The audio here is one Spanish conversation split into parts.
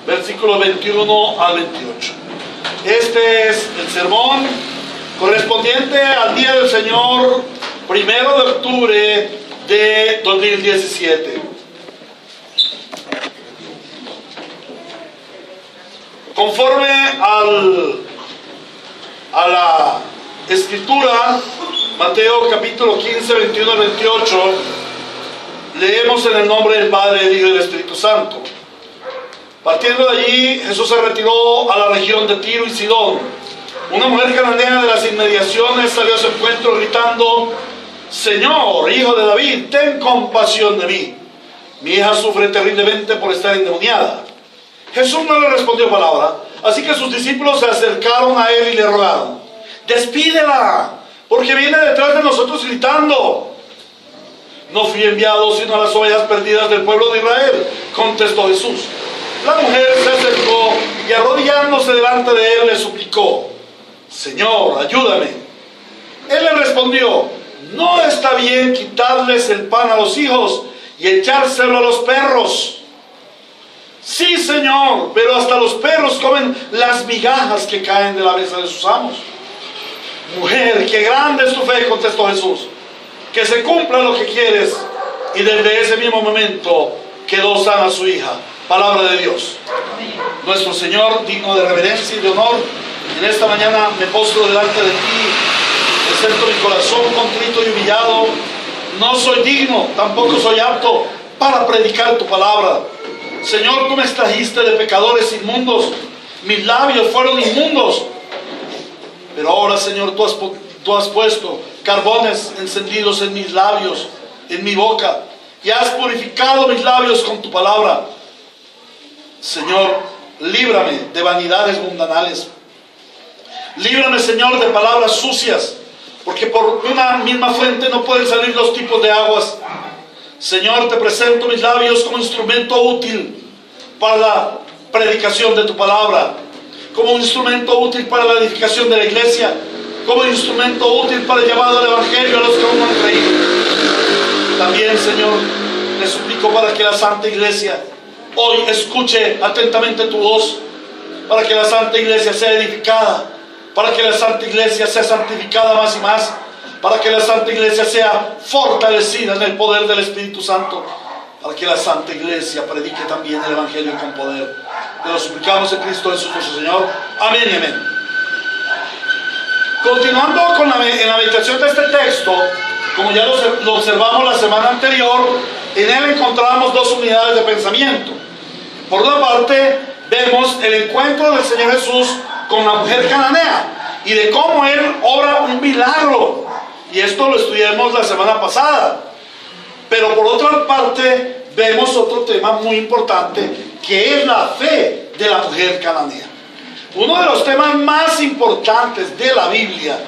versículos 21 al 28. Este es el sermón correspondiente al Día del Señor, 1 de octubre de 2017. Conforme a la Escritura, Mateo capítulo 15, 21 al 28, leemos en el nombre del Padre, del Hijo y del Espíritu Santo. Partiendo de allí, Jesús se retiró a la región de Tiro y Sidón. Una mujer cananea de las inmediaciones salió a su encuentro gritando: Señor, Hijo de David, ten compasión de mí. Mi hija sufre terriblemente por estar endemoniada. Jesús no le respondió palabra, así que sus discípulos se acercaron a él y le rogaron: despídela, porque viene detrás de nosotros gritando. No fui enviado sino a las ovejas perdidas del pueblo de Israel, contestó Jesús. La mujer se acercó y arrodillándose delante de él le suplicó: Señor, ayúdame. Él le respondió: no está bien quitarles el pan a los hijos y echárselo a los perros. Sí, Señor, pero hasta los perros comen las migajas que caen de la mesa de sus amos. Mujer, qué grande es tu fe, contestó Jesús. Que se cumpla lo que quieres. Y desde ese mismo momento quedó sana su hija. Palabra de Dios. Nuestro Señor, digno de reverencia y de honor, en esta mañana me postro delante de ti, presento mi corazón contrito y humillado. No soy digno, tampoco soy apto para predicar tu palabra. Señor, tú me extrajiste de pecadores inmundos, mis labios fueron inmundos, pero ahora, Señor, tú has puesto carbones encendidos en mis labios, en mi boca, y has purificado mis labios con tu palabra. Señor, líbrame de vanidades mundanales. Líbrame, Señor, de palabras sucias, porque por una misma fuente no pueden salir los tipos de aguas. Señor, te presento mis labios como instrumento útil para la predicación de tu palabra, como un instrumento útil para la edificación de la iglesia, como un instrumento útil para el llamado al evangelio a los que aún no han creído. También, Señor, te suplico para que la Santa Iglesia hoy escuche atentamente tu voz, para que la Santa Iglesia sea edificada, para que la Santa Iglesia sea santificada más y más, para que la Santa Iglesia sea fortalecida en el poder del Espíritu Santo, para que la Santa Iglesia predique también el Evangelio con poder. Te lo suplicamos en Cristo Jesús nuestro Señor. Amén y amén. Continuando en la meditación de este texto, como ya lo observamos la semana anterior, en él encontramos dos unidades de pensamiento. Por una parte, vemos el encuentro del Señor Jesús con la mujer cananea y de cómo Él obra un milagro. Y esto lo estudiamos la semana pasada. Pero por otra parte, vemos otro tema muy importante, que es la fe de la mujer cananea. Uno de los temas más importantes de la Biblia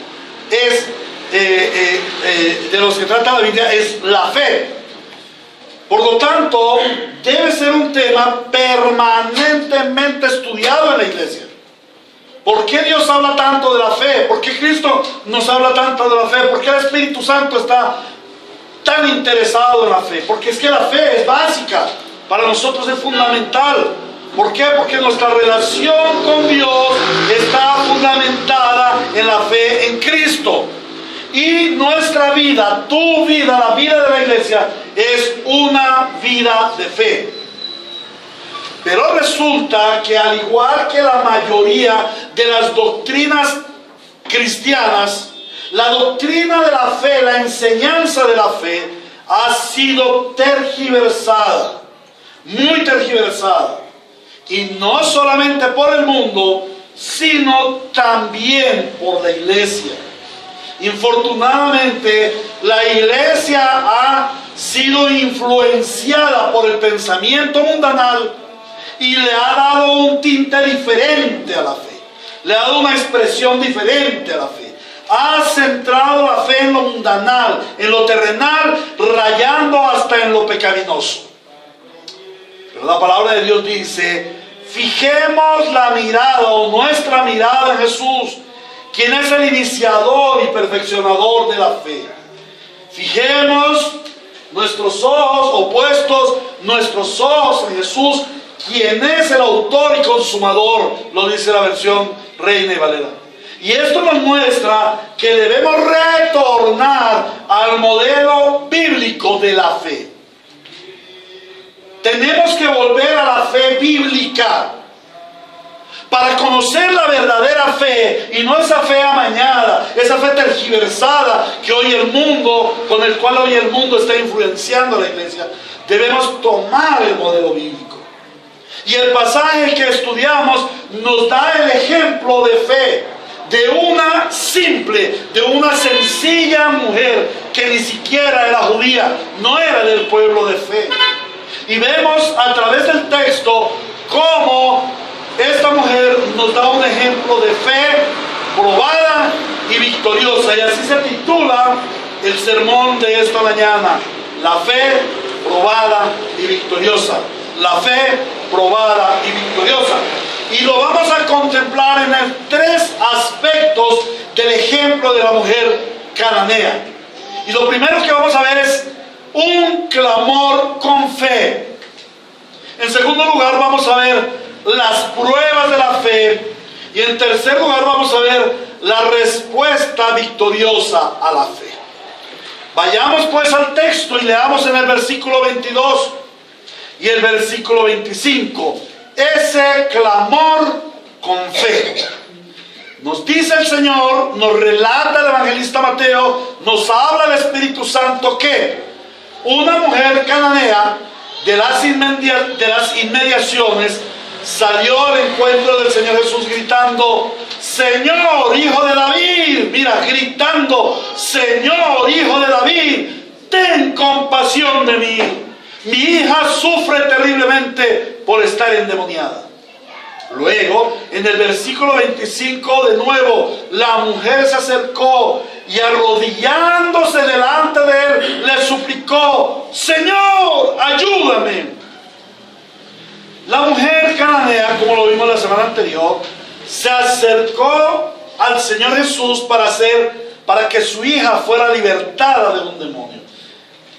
es, de los que trata la Biblia, es la fe. Por lo tanto, debe ser un tema permanentemente estudiado en la iglesia. ¿Por qué Dios habla tanto de la fe? ¿Por qué Cristo nos habla tanto de la fe? ¿Por qué el Espíritu Santo está tan interesado en la fe? Porque es que la fe es básica, para nosotros es fundamental. ¿Por qué? Porque nuestra relación con Dios está fundamentada en la fe en Cristo. Y nuestra vida, tu vida, la vida de la iglesia, es una vida de fe. Pero resulta que al igual que la mayoría de las doctrinas cristianas, la doctrina de la fe, la enseñanza de la fe, ha sido tergiversada, muy tergiversada. Y no solamente por el mundo, sino también por la iglesia. Infortunadamente, la iglesia ha sido influenciada por el pensamiento mundanal y le ha dado un tinte diferente a la fe, le ha dado una expresión diferente a la fe. Ha centrado la fe en lo mundanal, en lo terrenal, rayando hasta en lo pecaminoso. Pero la palabra de Dios dice: fijemos la mirada o nuestra mirada en Jesús, quien es el iniciador y perfeccionador de la fe. Fijemos nuestros ojos, o puestos nuestros ojos en Jesús, quien es el autor y consumador, lo dice la versión Reina y Valera. Y esto nos muestra que debemos retornar al modelo bíblico de la fe. Tenemos que volver a la fe bíblica para conocer la verdadera fe, y no esa fe amañada, esa fe tergiversada que hoy el mundo, con el cual hoy el mundo está influenciando a la iglesia. Debemos tomar el modelo bíblico. Y el pasaje que estudiamos nos da el ejemplo de fe de una simple, de una sencilla mujer que ni siquiera era judía, no era del pueblo de fe. Y vemos a través del texto cómo esta mujer nos da un ejemplo de fe probada y victoriosa. Y así se titula el sermón de esta mañana: la fe probada y victoriosa. La fe probada y victoriosa. Y lo vamos a contemplar en tres aspectos del ejemplo de la mujer cananea. Y lo primero que vamos a ver es un clamor con fe. En segundo lugar vamos a ver las pruebas de la fe. Y en tercer lugar vamos a ver la respuesta victoriosa a la fe. Vayamos pues al texto y leamos en el versículo 22 y el versículo 25 ese clamor con fe. Nos dice el Señor, nos relata el evangelista Mateo, nos habla el Espíritu Santo que una mujer cananea de las inmediaciones salió al encuentro del Señor Jesús gritando: Señor, Hijo de David. Mira, gritando: Señor, Hijo de David, ten compasión de mí. Mi hija sufre terriblemente por estar endemoniada. Luego, en el versículo 25, de nuevo, la mujer se acercó y arrodillándose delante de él, le suplicó: Señor, ayúdame. La mujer cananea, como lo vimos la semana anterior, se acercó al Señor Jesús para que su hija fuera libertada de un demonio.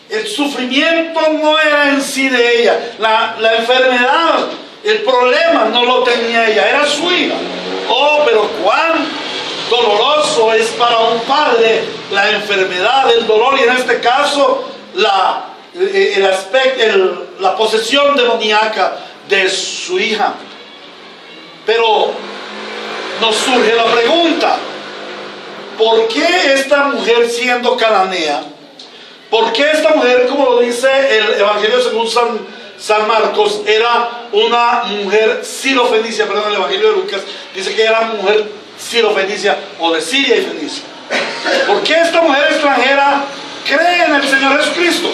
El sufrimiento no era en sí de ella, la enfermedad, el problema no lo tenía ella, era su hija. Oh, pero cuán doloroso es para un padre la enfermedad, el dolor, y en este caso la posesión demoníaca de su hija. Pero nos surge la pregunta: ¿por qué esta mujer, siendo cananea, por qué esta mujer, como lo dice el Evangelio según San Marcos, era una mujer sirofenicia? Perdón, el Evangelio de Lucas dice que era mujer sirofenicia, o de Siria y Fenicia. ¿Por qué esta mujer extranjera cree en el Señor Jesucristo?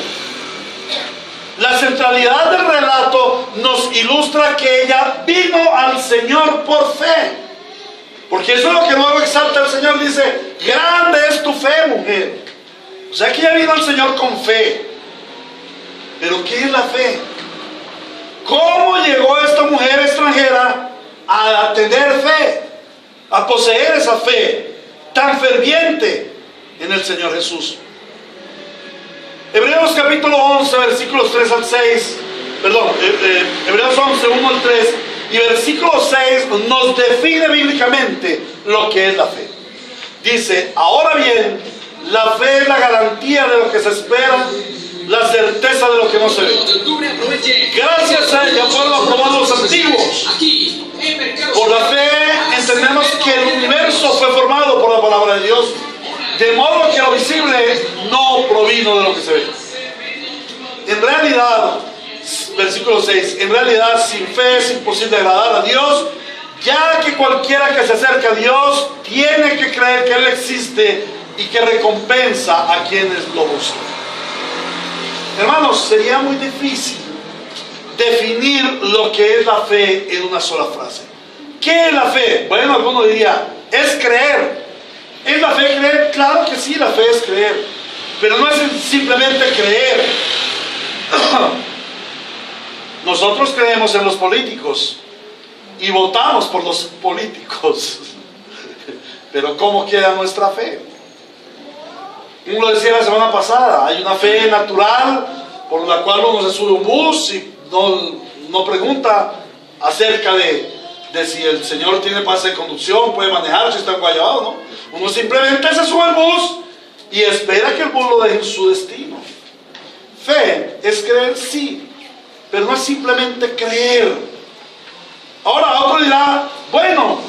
La centralidad del relato nos ilustra que ella vino al Señor por fe. Porque eso es lo que luego exalta el Señor. Dice: grande es tu fe, mujer. O sea que ella vino al Señor con fe. Pero ¿qué es la fe? ¿Cómo llegó esta mujer extranjera a tener fe, a poseer esa fe tan ferviente en el Señor Jesús? Hebreos capítulo 11, versículos 3 al 6, perdón, Hebreos 11, 1 al 3 y versículo 6 nos define bíblicamente lo que es la fe. Dice: ahora bien, la fe es la garantía de lo que se espera, la certeza de lo que no se ve. Gracias a ella fueron aprobados los antiguos. Por la fe entendemos que el universo fue formado por la palabra de Dios, de modo que lo visible no provino de lo que se ve. En realidad, versículo 6, en realidad sin fe es imposible agradar a Dios, ya que cualquiera que se acerca a Dios tiene que creer que Él existe y que recompensa a quienes lo buscan. Hermanos, sería muy difícil definir lo que es la fe en una sola frase. ¿Qué es la fe? Bueno, alguno diría: es creer. ¿Es la fe creer? Claro que sí, la fe es creer. Pero no es simplemente creer. Nosotros creemos en los políticos y votamos por los políticos. Pero ¿cómo queda nuestra fe? Como lo decía la semana pasada, hay una fe natural por la cual uno se sube a un bus y no no pregunta acerca de si el señor tiene pase de conducción, puede manejar, si está enguayabado, ¿no? Uno simplemente se sube al bus y espera que el bus lo deje en su destino. Fe es creer, sí, pero no es simplemente creer. Ahora otro dirá, bueno,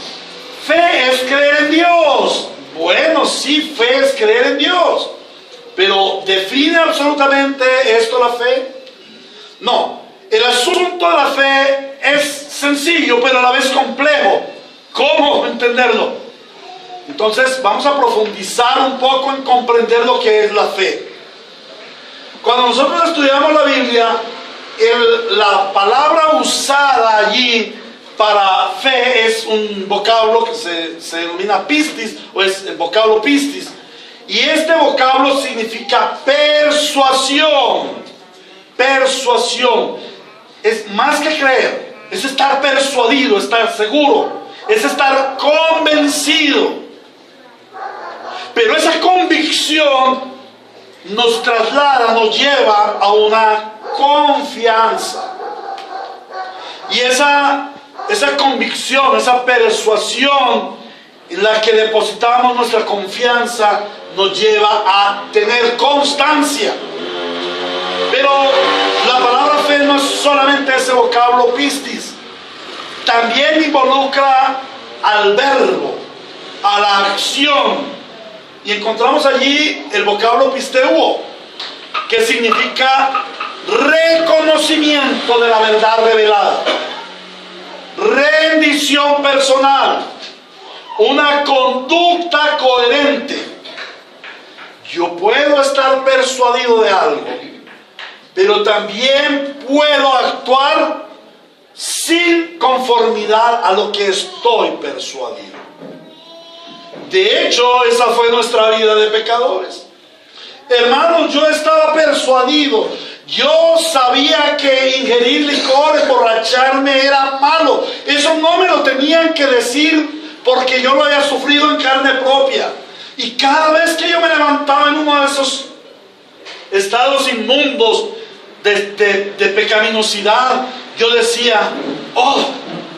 fe es creer en Dios. Bueno, sí, fe es creer en Dios, pero ¿define absolutamente esto la fe? No, el asunto de la fe es sencillo, pero a la vez complejo. ¿Cómo entenderlo? Entonces vamos a profundizar un poco en comprender lo que es la fe. Cuando nosotros estudiamos la Biblia, la palabra usada allí para fe es un vocablo que se denomina pistis, o es el vocablo pistis. Y este vocablo significa persuasión. Persuasión. Es más que creer, es estar persuadido, estar seguro, es estar convencido. Pero esa convicción nos traslada, nos lleva a una confianza. Y esa convicción, esa persuasión en la que depositamos nuestra confianza nos lleva a tener constancia. Pero la palabra fe no es solamente ese vocablo pistis, también involucra al verbo, a la acción. Y encontramos allí el vocablo pisteuo, que significa reconocimiento de la verdad revelada, rendición personal, una conducta coherente. Yo puedo estar persuadido de algo, pero también puedo actuar sin conformidad a lo que estoy persuadido. De hecho, esa fue nuestra vida de pecadores. Hermanos, yo estaba persuadido. Yo sabía que ingerir licor, emborracharme era malo. Eso no me lo tenían que decir porque yo lo había sufrido en carne propia. Y cada vez que yo me levantaba en uno de esos estados inmundos de pecaminosidad, yo decía, oh,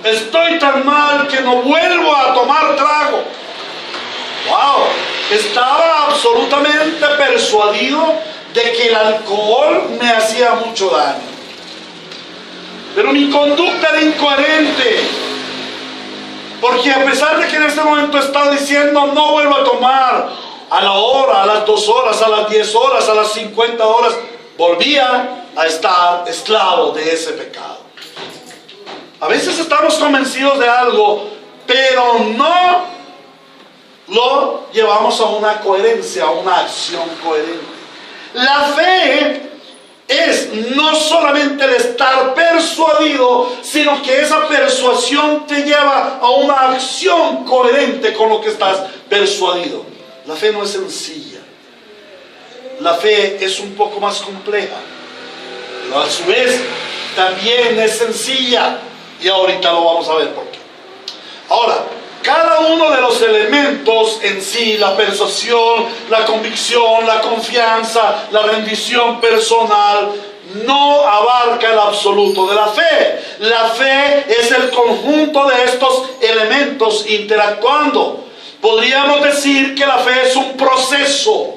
estoy tan mal que no vuelvo a tomar trago. Wow, estaba absolutamente persuadido de que el alcohol me hacía mucho daño. Pero mi conducta era incoherente, porque a pesar de que en este momento estaba diciendo no vuelvo a tomar, a la hora, a las 2 horas, a las 10 horas, a las 50 horas, volvía a estar esclavo de ese pecado. A veces estamos convencidos de algo, pero no lo llevamos a una coherencia, a una acción coherente. La fe es no solamente el estar persuadido, sino que esa persuasión te lleva a una acción coherente con lo que estás persuadido. La fe no es sencilla. La fe es un poco más compleja, pero a su vez también es sencilla. Y ahorita lo vamos a ver por qué. Ahora, cada uno de los elementos en sí, la persuasión, la convicción, la confianza, la rendición personal, no abarca el absoluto de la fe. La fe es el conjunto de estos elementos interactuando. Podríamos decir que la fe es un proceso.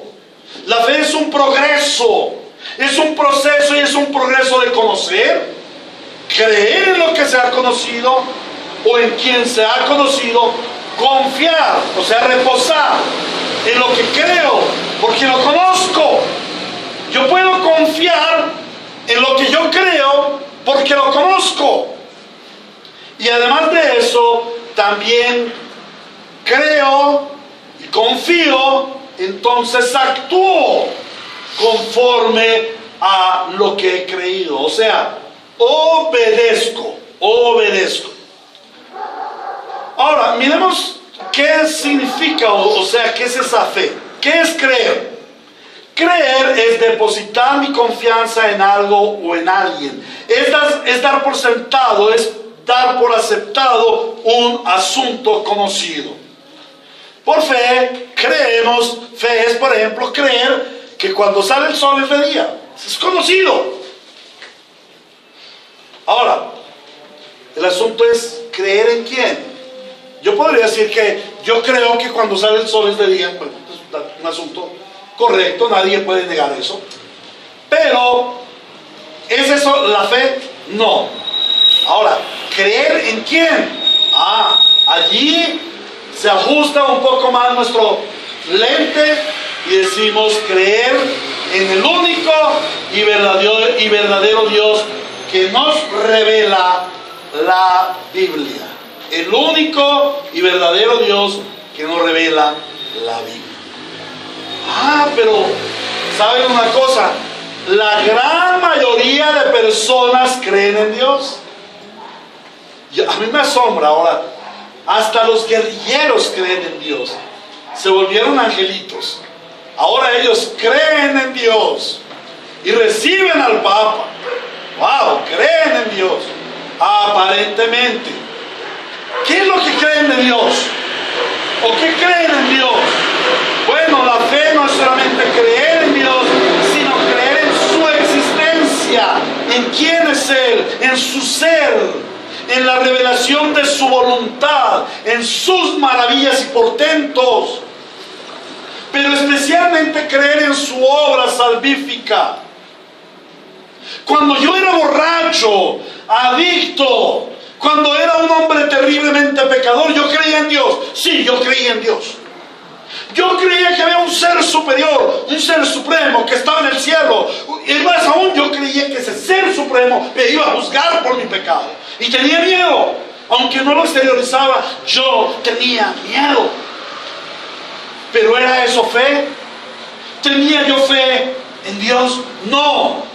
La fe es un progreso. Es un proceso y es un progreso de conocer, creer en lo que se ha conocido o en quien se ha conocido, confiar, o sea, reposar en lo que creo, porque lo conozco. Yo puedo confiar en lo que yo creo porque lo conozco. Y además de eso, también creo y confío, entonces actúo conforme a lo que he creído. O sea, obedezco. Ahora, miremos qué significa, o sea, qué es esa fe. ¿Qué es creer? Creer es depositar mi confianza en algo o en alguien. Es dar por sentado, es dar por aceptado un asunto conocido. Por fe, creemos, fe es, por ejemplo, creer que cuando sale el sol es de día. Es conocido. Ahora, El asunto es creer en quién. Yo podría decir que yo creo que cuando sale el sol es de día. Bueno, es un asunto correcto, nadie puede negar eso. Pero, ¿es eso la fe? No. Ahora, ¿creer en quién? Allí se ajusta un poco más nuestro lente y decimos creer en el único y verdadero Dios que nos revela la Biblia. El único y verdadero Dios que nos revela la Biblia. Pero ¿saben una cosa? La gran mayoría de personas creen en Dios. A mí me asombra ahora. Hasta los guerrilleros creen en Dios. Se volvieron angelitos. Ahora ellos creen en Dios y reciben al Papa. ¡Wow! Creen en Dios. Aparentemente. ¿Qué es lo que creen de Dios? ¿O qué creen en Dios? Bueno, la fe no es solamente creer en Dios, sino creer en su existencia, en quién es Él, en su ser, en la revelación de su voluntad, en sus maravillas y portentos, pero especialmente creer en su obra salvífica. Cuando yo era borracho, adicto, cuando era un hombre terriblemente pecador, yo creía en Dios. Sí, yo creía en Dios. Yo creía que había un ser superior, un ser supremo que estaba en el cielo. Y más aún, yo creía que ese ser supremo me iba a juzgar por mi pecado. Y tenía miedo. Aunque no lo exteriorizaba, yo tenía miedo. ¿Pero era eso fe? ¿Tenía yo fe en Dios? No.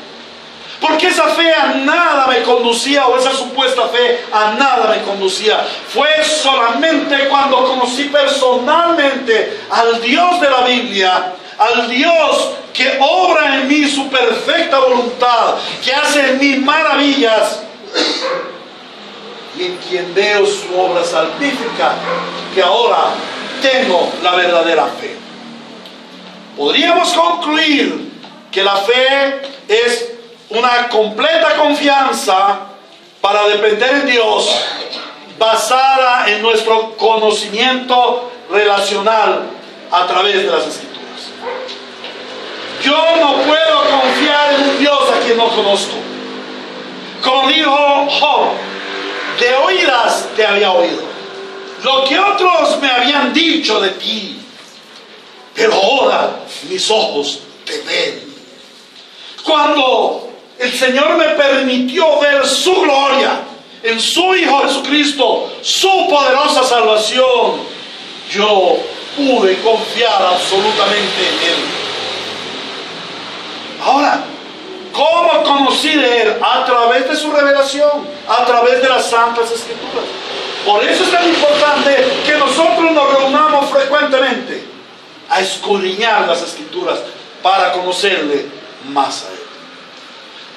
Porque esa fe a nada me conducía, o esa supuesta fe a nada me conducía. Fue solamente cuando conocí personalmente al Dios de la Biblia, al Dios que obra en mí su perfecta voluntad, que hace en mí maravillas, y en quien veo su obra salvífica, que ahora tengo la verdadera fe. Podríamos concluir que la fe es una completa confianza para depender en Dios, basada en nuestro conocimiento relacional a través de las Escrituras. Yo no puedo confiar en un Dios a quien no conozco. Como dijo Job, de oídas te había oído, lo que otros me habían dicho de ti, pero ahora mis ojos te ven. Cuando el Señor me permitió ver su gloria en su Hijo Jesucristo, su poderosa salvación, yo pude confiar absolutamente en Él. Ahora, ¿cómo conocí de Él? A través de su revelación, a través de las Santas Escrituras. Por eso es tan importante que nosotros nos reunamos frecuentemente a escudriñar las Escrituras para conocerle más a Él.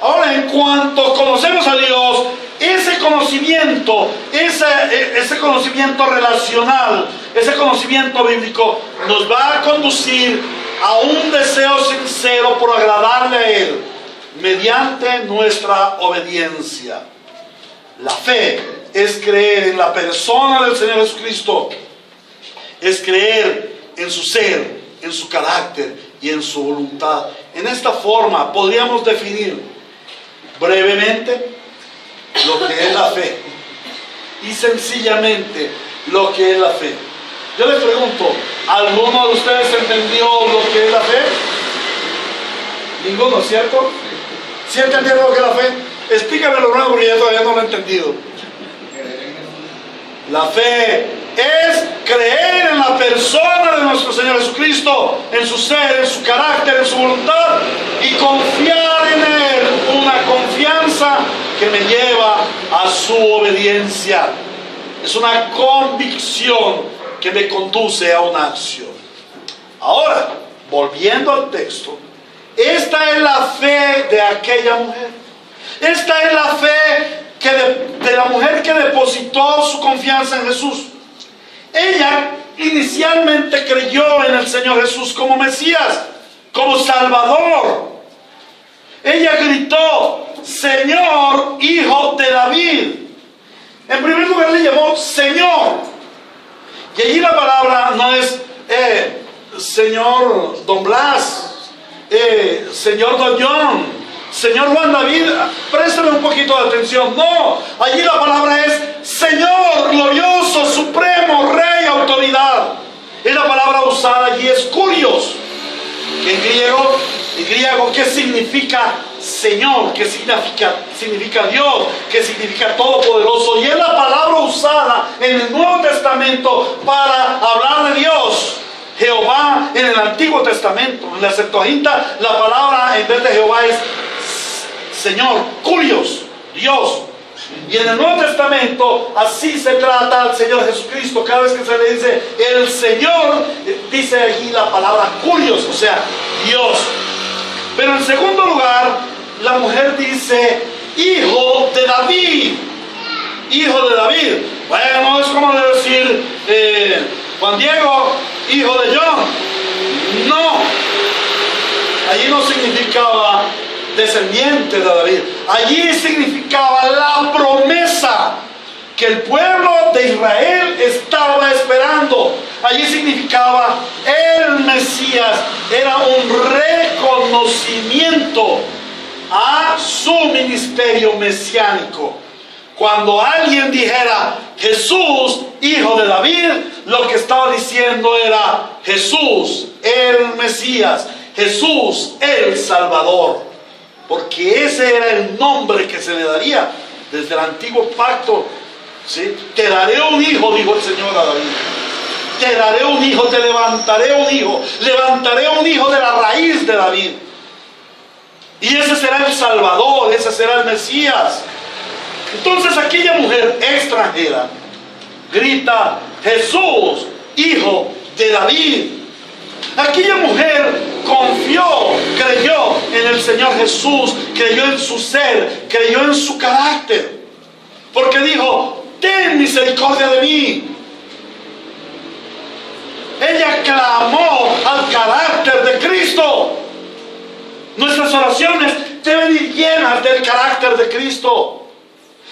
Ahora, en cuanto conocemos a Dios, ese conocimiento relacional, ese conocimiento bíblico, nos va a conducir a un deseo sincero por agradarle a Él, mediante nuestra obediencia. La fe es creer en la persona del Señor Jesucristo, es creer en su ser, en su carácter y en su voluntad. En esta forma podríamos definir brevemente lo que es la fe y sencillamente lo que es la fe. Yo les pregunto, ¿alguno de ustedes entendió lo que es la fe? Ninguno, ¿cierto? ¿Sí entendieron lo que es la fe? Explícamelo, hermano, porque yo todavía no lo he entendido. La fe es creer en la persona de nuestro Señor Jesucristo, en su ser, en su carácter, en su voluntad, y confiar en Él, una confianza que me lleva a su obediencia. Es una convicción que me conduce a una acción. Ahora, volviendo al texto, esta es la fe de aquella mujer. Esta es la fe de la mujer que depositó su confianza en Jesús. Ella inicialmente creyó en el Señor Jesús como Mesías, como Salvador. Ella gritó: Señor, Hijo de David. En primer lugar le llamó Señor. Y allí la palabra no es Señor Don Blas, Señor Don John, Señor Juan David. Préstame un poquito de atención. No, allí la palabra es Señor, glorioso, supremo, Rey, autoridad. Y la palabra usada allí es Kurios, que en griego, ¿qué significa Señor? ¿Qué significa Dios? ¿Qué significa Todopoderoso? Y es la palabra usada en el Nuevo Testamento para hablar de Dios, Jehová, en el Antiguo Testamento. En la Septuaginta la palabra en vez de Jehová es Señor, Kurios, Dios. Y en el Nuevo Testamento así se trata al Señor Jesucristo. Cada vez que se le dice el Señor, dice allí la palabra Kurios, o sea, Dios. Pero en segundo lugar, la mujer dice hijo de David. Hijo de David. Bueno, es como decir Juan Diego, hijo de John. No, allí no significaba descendiente de David. Allí significaba la promesa que el pueblo de Israel estaba esperando. Allí significaba el Mesías. Era un reconocimiento a su ministerio mesiánico. Cuando alguien dijera Jesús, hijo de David, lo que estaba diciendo era Jesús, el Mesías, Jesús, el Salvador. Porque ese era el nombre que se le daría desde el antiguo pacto. ¿Sí? Te daré un hijo, dijo el Señor a David. Te daré un hijo, te levantaré un hijo. Levantaré un hijo de la raíz de David. Y ese será el Salvador, ese será el Mesías. Entonces aquella mujer extranjera grita, Jesús, hijo de David. Aquella mujer confió, creyó en el Señor Jesús, creyó en su ser, creyó en su carácter. Porque dijo, ten misericordia de mí. Ella clamó al carácter de Cristo. Nuestras oraciones deben ir llenas del carácter de Cristo.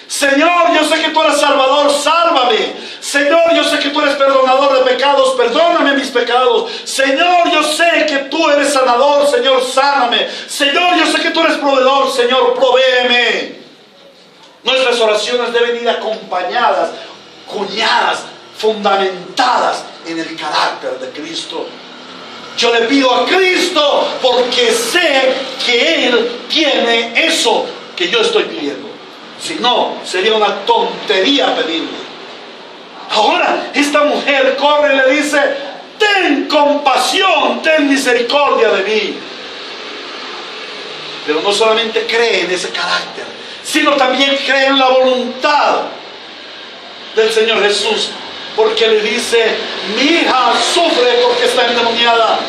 Señor, yo sé que tú eres Salvador, sálvame. Señor, yo sé que tú eres perdonador de pecados, perdóname mis pecados. Señor, yo sé que tú eres sanador, Señor, sáname. Señor, yo sé que tú eres proveedor, Señor, provéeme. Nuestras oraciones deben ir acompañadas, cuñadas, fundamentadas en el carácter de Cristo. Yo le pido a Cristo porque sé que Él tiene eso que yo estoy pidiendo. Si no, sería una tontería pedirle. Ahora, esta mujer corre y le dice, ten compasión, ten misericordia de mí. Pero no solamente cree en ese carácter, sino también cree en la voluntad del Señor Jesús. Porque le dice, mi hija sufre porque está endemoniada.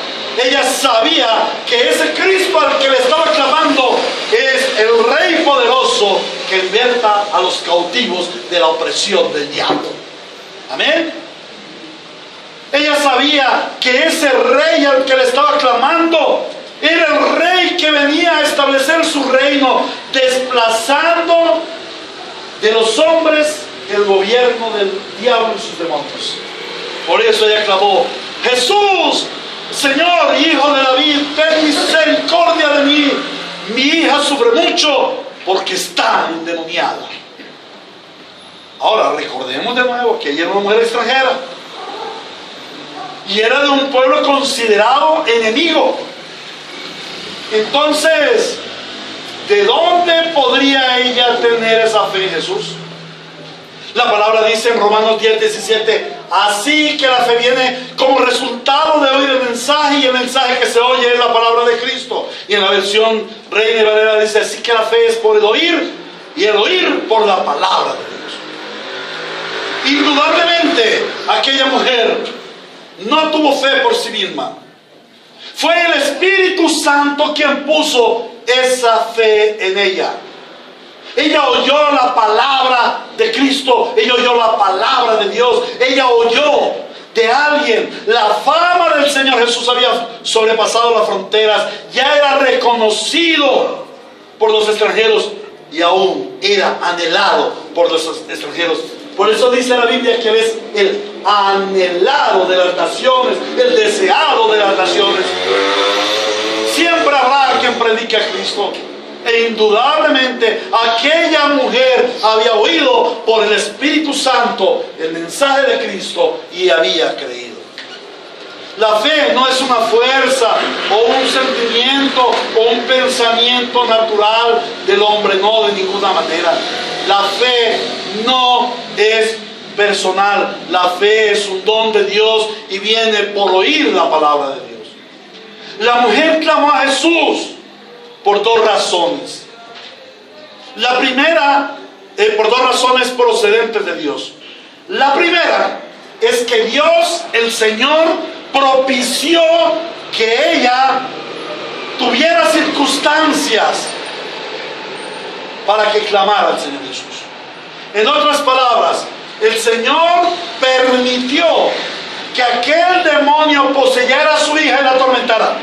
Ella sabía que ese Cristo al que le estaba clamando es el Rey poderoso que liberta a los cautivos de la opresión del diablo. Amén. Ella sabía que ese Rey al que le estaba clamando era el Rey que venía a establecer su reino, desplazando de los hombres el gobierno del diablo y sus demonios. Por eso ella clamó, Jesús, Señor, hijo de David, ten misericordia de mí. Mi hija sufre mucho porque está endemoniada. Ahora recordemos de nuevo que ella era una mujer extranjera y era de un pueblo considerado enemigo. Entonces, ¿de dónde podría ella tener esa fe en Jesús? La palabra dice en Romanos 10:17, así que la fe viene como resultado de oír el mensaje, y el mensaje que se oye es la palabra de Cristo. Y en la versión Reina y Valera dice, así que la fe es por el oír, y el oír por la palabra de Dios. Indudablemente, aquella mujer no tuvo fe por sí misma. Fue el Espíritu Santo quien puso esa fe en ella. Ella oyó la palabra de Cristo, ella oyó la palabra de Dios, ella oyó de alguien. La fama del Señor Jesús había sobrepasado las fronteras, ya era reconocido por los extranjeros y aún era anhelado por los extranjeros Por eso dice la Biblia que Él es el anhelado de las naciones, el deseado de las naciones. Siempre habrá quien predique a Cristo. E indudablemente aquella mujer había oído por el Espíritu Santo el mensaje de Cristo y había creído. La fe no es una fuerza o un sentimiento o un pensamiento natural del hombre, no, de ninguna manera. La fe no es personal, la fe es un don de Dios y viene por oír la palabra de Dios. La mujer clamó a Jesús por dos razones. La primera, por dos razones procedentes de Dios. La primera es que Dios, el Señor, propició que ella tuviera circunstancias para que clamara al Señor Jesús. En otras palabras, el Señor permitió que aquel demonio poseyera a su hija y la atormentara.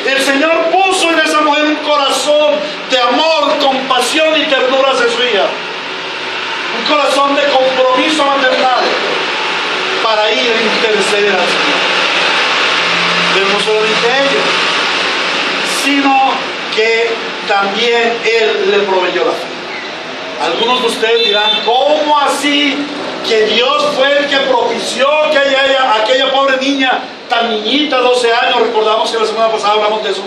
El Señor puso en esa mujer un corazón de amor, compasión y ternura hacia su hija. Un corazón de compromiso maternal para ir a interceder al Señor. Pero no solamente ello, sino que también Él le proveyó la fe. Algunos de ustedes dirán, ¿cómo así que Dios fue el que propició que aquella pobre niña, tan niñita, 12 años, recordamos que la semana pasada hablamos de eso,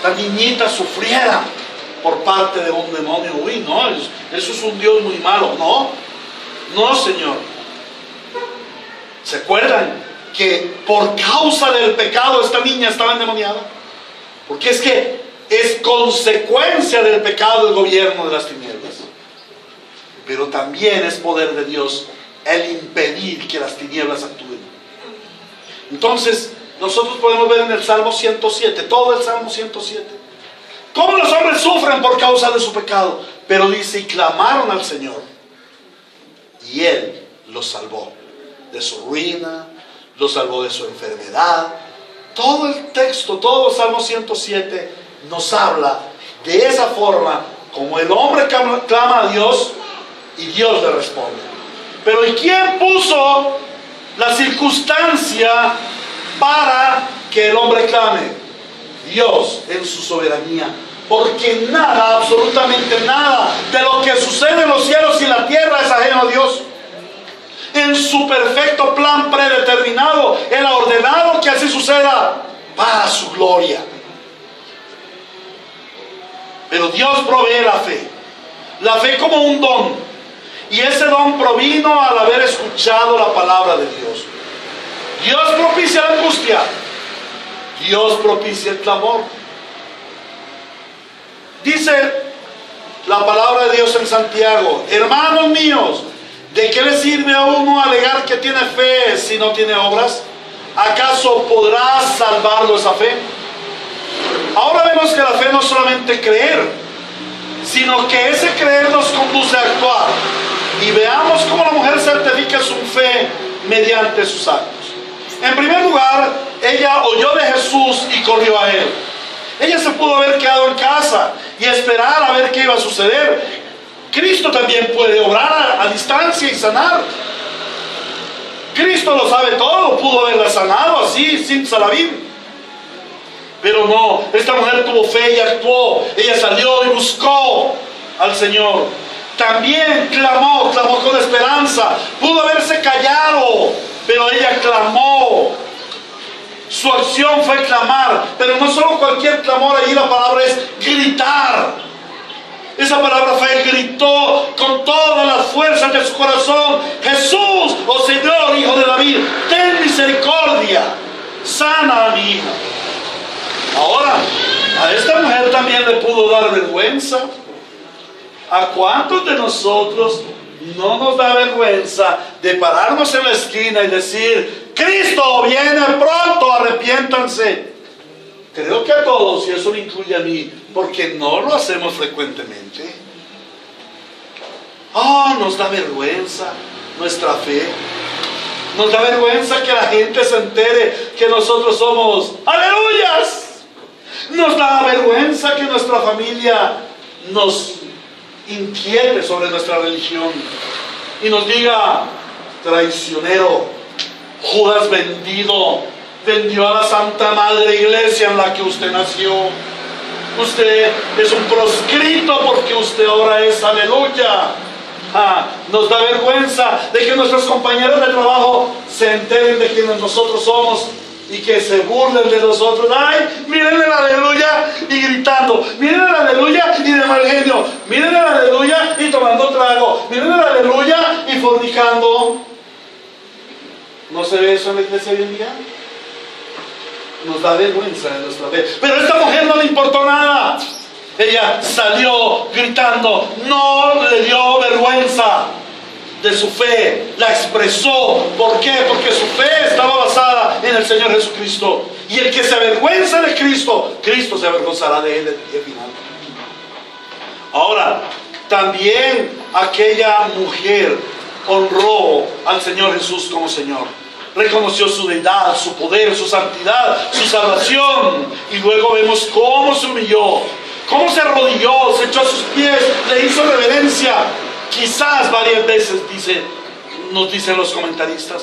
tan niñita sufriera por parte de un demonio? Uy, no, eso es un Dios muy malo. No, Señor. ¿Se acuerdan que por causa del pecado esta niña estaba endemoniada? Porque es que es consecuencia del pecado el gobierno de las tinieblas. Pero también es poder de Dios el impedir que las tinieblas actúen. Entonces, nosotros podemos ver en el Salmo 107, todo el Salmo 107, cómo los hombres sufren por causa de su pecado. Pero dice, y clamaron al Señor, y Él los salvó de su ruina, los salvó de su enfermedad. Todo el texto, todo el Salmo 107 nos habla de esa forma, como el hombre clama a Dios y Dios le responde. Pero ¿y quién puso la circunstancia para que el hombre clame? Dios en su soberanía. Porque nada, absolutamente nada de lo que sucede en los cielos y en la tierra es ajeno a Dios. En su perfecto plan predeterminado, Él ha ordenado que así suceda para su gloria. Pero Dios provee la fe como un don. Y ese don provino al haber escuchado la palabra de Dios. Dios propicia la angustia, Dios propicia el clamor. Dice la palabra de Dios en Santiago: hermanos míos, ¿de qué le sirve a uno alegar que tiene fe si no tiene obras? ¿Acaso podrá salvarlo esa fe? Ahora vemos que la fe no es solamente creer, sino que ese creer nos conduce a actuar. Y veamos cómo la mujer certifica su fe mediante sus actos. En primer lugar, ella oyó de Jesús y corrió a Él. Ella se pudo haber quedado en casa y esperar a ver qué iba a suceder. Cristo también puede obrar a distancia y sanar. Cristo lo sabe todo, pudo haberla sanado así, sin salabín. Pero no, esta mujer tuvo fe y actuó. Ella salió y buscó al Señor. También clamó con esperanza. Pudo haberse callado, pero ella clamó. Su acción fue clamar, pero no solo cualquier clamor, allí la palabra es gritar. Esa palabra fe gritó con todas las fuerzas de su corazón: Jesús, oh Señor, Hijo de David, ten misericordia, sana a mi hija. Ahora, a esta mujer también le pudo dar vergüenza. ¿A cuántos de nosotros no nos da vergüenza de pararnos en la esquina y decir: Cristo viene pronto, arrepiéntanse? Creo que a todos, y eso me incluye a mí, porque no lo hacemos frecuentemente. Nos da vergüenza nuestra fe. Nos da vergüenza que la gente se entere que nosotros somos aleluyas. Nos da vergüenza que nuestra familia nos inquiete sobre nuestra religión. y nos diga: traicionero, Judas vendido, vendió a la Santa Madre Iglesia en la que usted nació. Usted es un proscrito porque usted ahora es aleluya. Nos da vergüenza de que nuestros compañeros de trabajo se enteren de quienes nosotros somos y que se burlen de nosotros. Ay, miren el aleluya y gritando, miren el aleluya y de mal genio, miren el aleluya y tomando trago, miren el aleluya y fornicando. ¿No se ve eso en la iglesia hoy en día? Nos da vergüenza de nuestra fe. Pero a esta mujer no le importó nada. Ella salió gritando, no le dio vergüenza de su fe, la expresó. ¿Por qué? Porque su fe estaba basada en el Señor Jesucristo. Y el que se avergüenza de Cristo, Cristo se avergonzará de él en el día final. Ahora, también aquella mujer honró al Señor Jesús como Señor. Reconoció su deidad, su poder, su santidad, su salvación. Y luego vemos cómo se humilló, cómo se arrodilló, se echó a sus pies, le hizo reverencia. Quizás varias veces, nos dicen los comentaristas.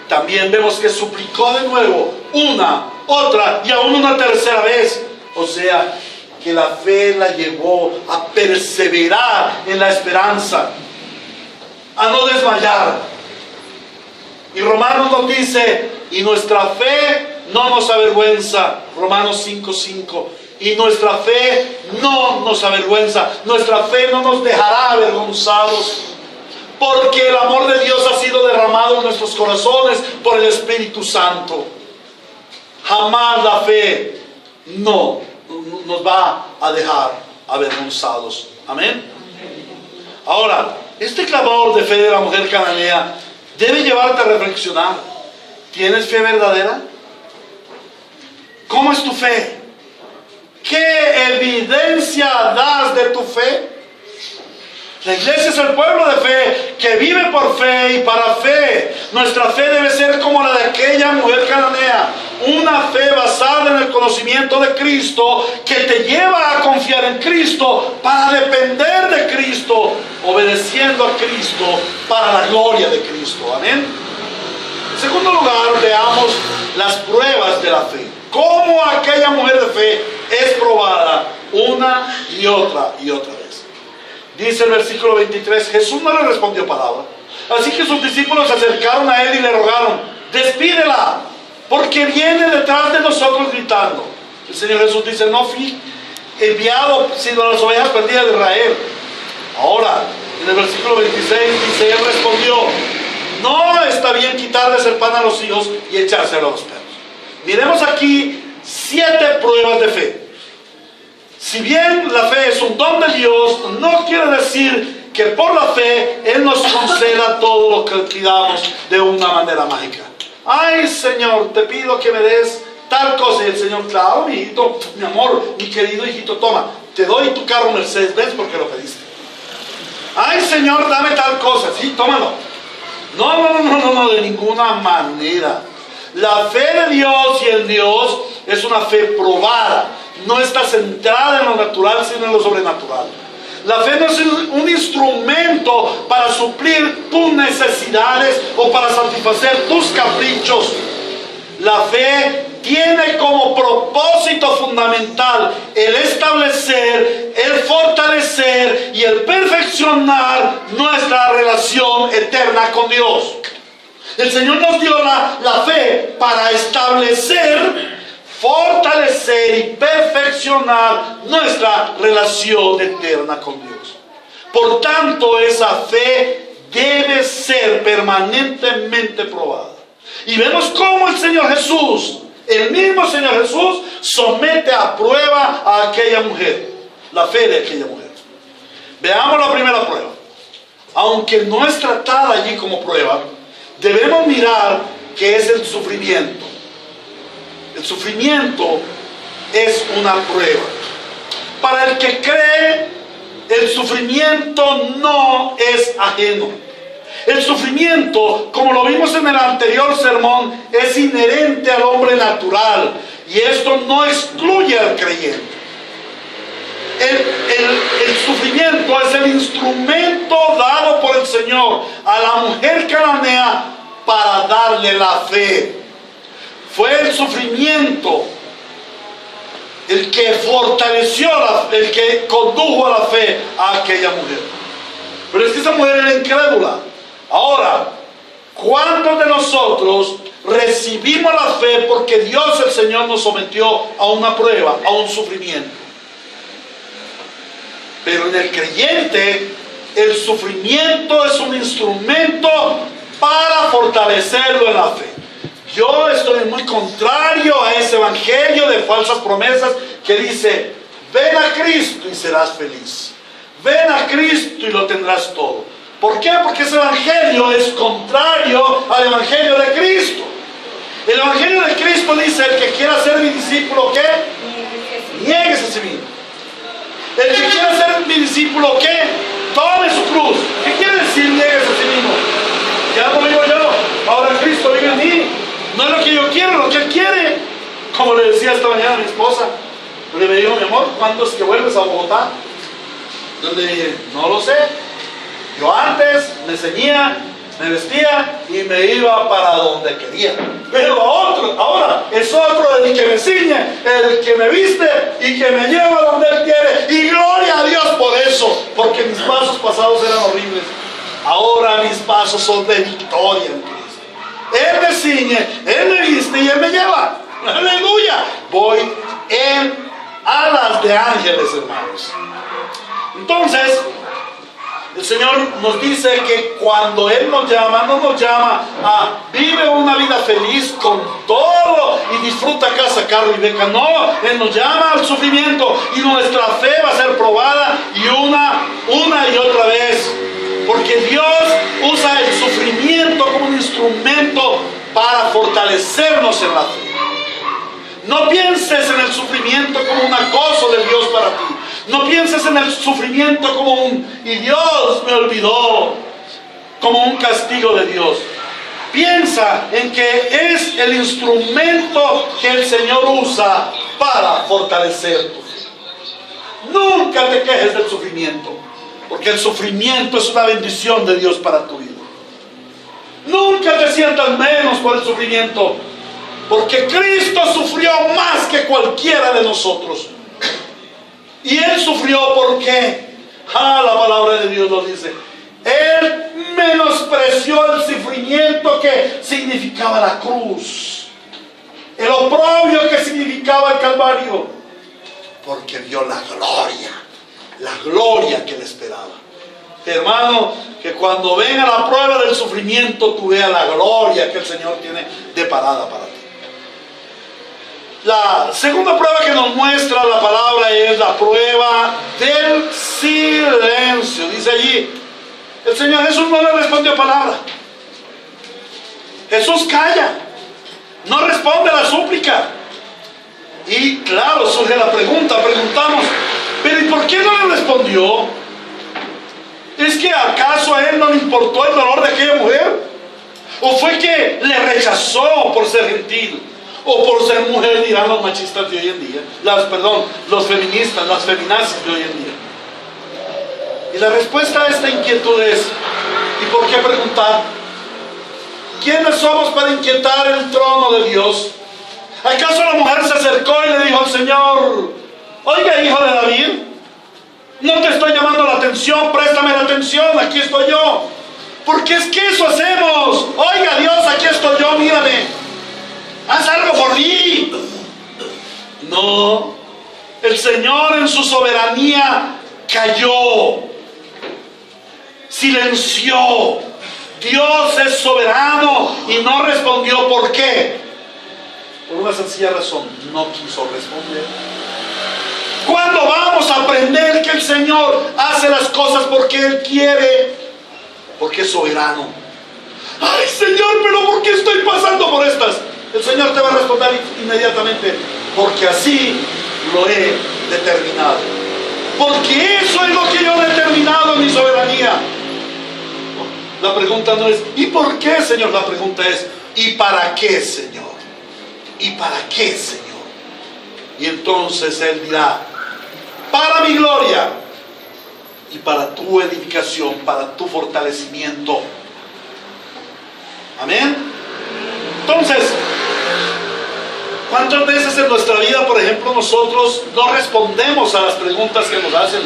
También vemos que suplicó de nuevo, una, otra y aún una tercera vez. O sea, que la fe la llevó a perseverar en la esperanza, a no desmayar. Y Romanos nos dice: y nuestra fe no nos avergüenza. Romanos 5:5. Y nuestra fe no nos avergüenza. Nuestra fe no nos dejará avergonzados. Porque el amor de Dios ha sido derramado en nuestros corazones por el Espíritu Santo. Jamás la fe no nos va a dejar avergonzados. Amén. Ahora, este clamor de fe de la mujer cananea debe llevarte a reflexionar. ¿Tienes fe verdadera? ¿Cómo es tu fe? ¿Qué evidencia das de tu fe? La iglesia es el pueblo de fe que vive por fe y para fe. Nuestra fe debe ser como la de aquella mujer cananea, una fe basada en el conocimiento de Cristo, que te lleva a confiar en Cristo para depender de Cristo, obedeciendo a Cristo para la gloria de Cristo. Amén. En segundo lugar, veamos las pruebas de la fe. Cómo aquella mujer de fe es probada una y otra vez. Dice el versículo 23, Jesús no le respondió palabra. Así que sus discípulos se acercaron a él y le rogaron: despídela, porque viene detrás de nosotros gritando. El Señor Jesús dice: no fui enviado sino a las ovejas perdidas de Israel. Ahora, en el versículo 26 dice: él respondió: no está bien quitarles el pan a los hijos y echárselo a los perros. Miremos aquí 7 pruebas de fe. Si bien la fe es un don de Dios, no quiere decir que por la fe Él nos conceda todo lo que pidamos de una manera mágica. Ay, Señor, te pido que me des tal cosa. Y el Señor: claro, mi hijito, mi amor, mi querido hijito, toma, te doy tu carro Mercedes-Benz porque lo pediste. Ay, Señor, dame tal cosa. Sí, tómalo. No, de ninguna manera. La fe de Dios y en Dios es una fe probada. No está centrada en lo natural, sino en lo sobrenatural. La fe no es un instrumento para suplir tus necesidades o para satisfacer tus caprichos. La fe tiene como propósito fundamental el establecer, el fortalecer y el perfeccionar nuestra relación eterna con Dios. El Señor nos dio la fe para establecer, fortalecer y perfeccionar nuestra relación eterna con Dios. Por tanto, esa fe debe ser permanentemente probada. Y vemos cómo el Señor Jesús, el mismo Señor Jesús, somete a prueba a aquella mujer, la fe de aquella mujer. Veamos la primera prueba. Aunque no es tratada allí como prueba, debemos mirar que es el sufrimiento. El sufrimiento es una prueba. Para el que cree, el sufrimiento no es ajeno. El sufrimiento, como lo vimos en el anterior sermón, es inherente al hombre natural, y esto no excluye al creyente. El sufrimiento es Pues el instrumento dado por el Señor a la mujer cananea para darle la fe fue el sufrimiento, el que fortaleció, el que condujo a la fe a aquella mujer. Pero es que esa mujer era incrédula. Ahora, ¿cuántos de nosotros recibimos la fe porque Dios el Señor nos sometió a una prueba, a un sufrimiento? Pero en el creyente, el sufrimiento es un instrumento para fortalecerlo en la fe. Yo estoy muy contrario a ese evangelio de falsas promesas que dice: ven a Cristo y serás feliz. Ven a Cristo y lo tendrás todo. ¿Por qué? Porque ese evangelio es contrario al evangelio de Cristo. El evangelio de Cristo dice: el que quiera ser mi discípulo, ¿qué? Niéguese a sí mismo. El que quiera ser mi discípulo, ¿qué? Tome su cruz. ¿Qué quiere decir niéguese a sí mismo? Ya no vivo yo, ahora Cristo vive en mí. No es lo que yo quiero, lo que Él quiere. Como le decía esta mañana a mi esposa, le digo: mi amor, ¿cuándo es que vuelves a Bogotá? Yo le dije: no lo sé. Yo antes me ceñía, me vestía y me iba para donde quería. Pero ahora es otro el que me ciñe, el que me viste y que me lleva donde Él quiere. Y gloria a Dios por eso, porque mis pasos pasados eran horribles. Ahora mis pasos son de victoria en Cristo. Él me ciñe, Él me viste y Él me lleva. Aleluya. Voy en alas de ángeles, hermanos. Entonces, el Señor nos dice que cuando Él nos llama, no nos llama a vive una vida feliz con todo y disfruta casa, carro y beca. No, Él nos llama al sufrimiento y nuestra fe va a ser probada y una y otra vez. Porque Dios usa el sufrimiento como un instrumento para fortalecernos en la fe. No pienses en el sufrimiento como un acoso de Dios para ti. No pienses en el sufrimiento como y Dios me olvidó, como un castigo de Dios. Piensa en que es el instrumento que el Señor usa para fortalecer tu fe. Nunca te quejes del sufrimiento, porque el sufrimiento es una bendición de Dios para tu vida. Nunca te sientas menos por el sufrimiento, porque Cristo sufrió más que cualquiera de nosotros. Y Él sufrió porque, la palabra de Dios lo dice, Él menospreció el sufrimiento que significaba la cruz, el oprobio que significaba el Calvario, porque vio la gloria que le esperaba. Hermano, que cuando venga la prueba del sufrimiento, tú veas la gloria que el Señor tiene deparada para ti. La segunda prueba que nos muestra la palabra es la prueba del silencio. Dice allí, el Señor Jesús no le respondió palabra. Jesús calla, no responde a la súplica. Y claro, surge la preguntamos, pero ¿y por qué no le respondió? ¿Es que acaso a Él no le importó el dolor de aquella mujer? ¿O fue que le rechazó por ser gentil? ¿O por ser mujer, dirán los machistas de hoy en día? Los feministas, las feminazis de hoy en día. Y la respuesta a esta inquietud es, ¿y por qué preguntar? ¿Quiénes somos para inquietar el trono de Dios? ¿Acaso la mujer se acercó y le dijo al Señor: oiga, hijo de David, no te estoy llamando la atención, préstame la atención, aquí estoy yo? Porque es que eso hacemos. Oiga Dios, aquí estoy yo, mírame, haz algo por mí. No, el Señor en su soberanía calló, silenció. Dios es soberano y no respondió. ¿Por qué? Por una sencilla razón: no quiso responder. ¿Cuándo vamos a aprender que el Señor hace las cosas porque Él quiere? Porque es soberano. Ay, Señor, pero ¿por qué estoy pasando por estas? El Señor te va a responder inmediatamente: porque así lo he determinado. Porque eso es lo que yo he determinado en mi soberanía. La pregunta no es ¿y por qué, Señor? La pregunta es ¿y para qué, Señor? ¿Y para qué, Señor? Y entonces Él dirá: para mi gloria y para tu edificación, para tu fortalecimiento. Amén. Entonces, ¿cuántas veces en nuestra vida, por ejemplo, nosotros no respondemos a las preguntas que nos hacen?